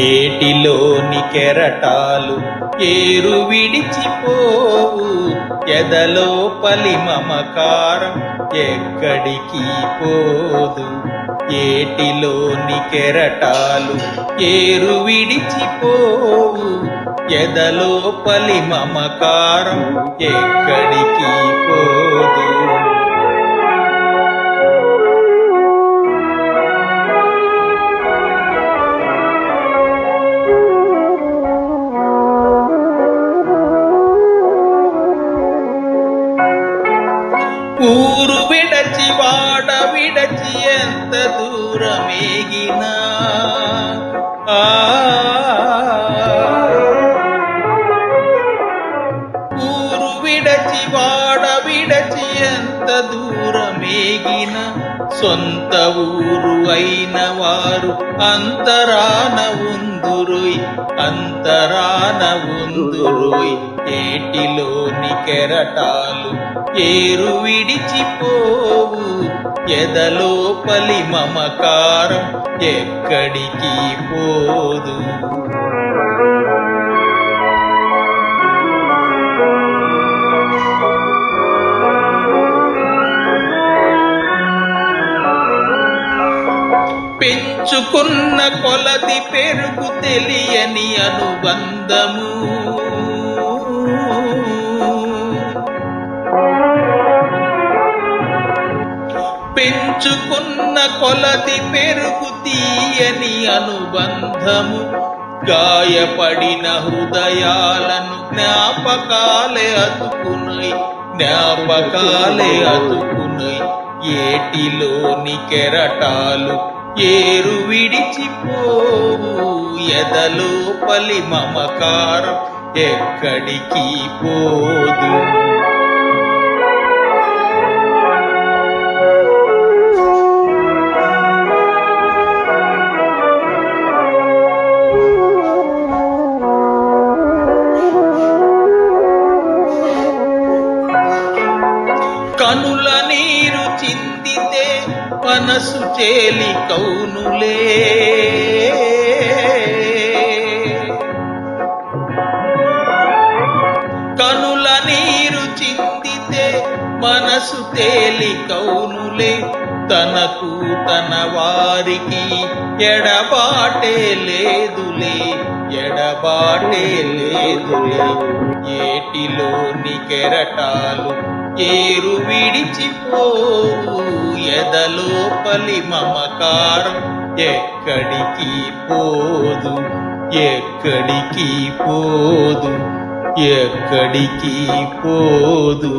ఏటిలోని కెరటాలు ఏరు విడిచిపోవు, ఎదలోపలి మమకారం ఎక్కడికి పోదు. ఏటిలోని కెరటాలు ఏరు విడిచిపోవు, ఎదలోపలి మమకారం ఎక్కడికి పోదు. ఊరు విడచి వాడ విడచి ఎంత దూరమేగినా, ఊరు విడచి వాడ విడచి ఎంత దూరమేగిన, సొంత ఊరు అయిన వారు అంతరాన ఉందురుయ్, అంతరాన ఉందురుయ్. ఏటిలోని కెరటాలు ఏరు విడిచిపోవు, ఎదలోపలి మమకారం ఎక్కడికి పోదు. పెంచుకున్న కొలది పెరుగు తెలియని అనుబంధము, పెంచుకున్న కొలది పెరుగు తీయని అనుబంధము. గాయపడిన హృదయాలను జ్ఞాపకాలే అతుకునై, జ్ఞాపకాలే అతుకునై. ఏటిలోని కెరటాలు ఏరు విడిచిపోవు, ఎదలోపలి మమకారం ఎక్కడికి పోదు. కనుల నీరు చిందితే మనసు చేలి కౌనులే, కనుల నీరు చిందితే మనసు తేలి కౌనులే. తనకు తన వారికి ఎడబాటే లేదులే, ఎడబాటే లేదులే. ఏటిలోని కెరటాలు ఏరు విడిచిపోవు, ఎదలోపలి మమకారం ఎక్కడికి పోదు, ఎక్కడికి పోదు, ఎక్కడికి పోదు.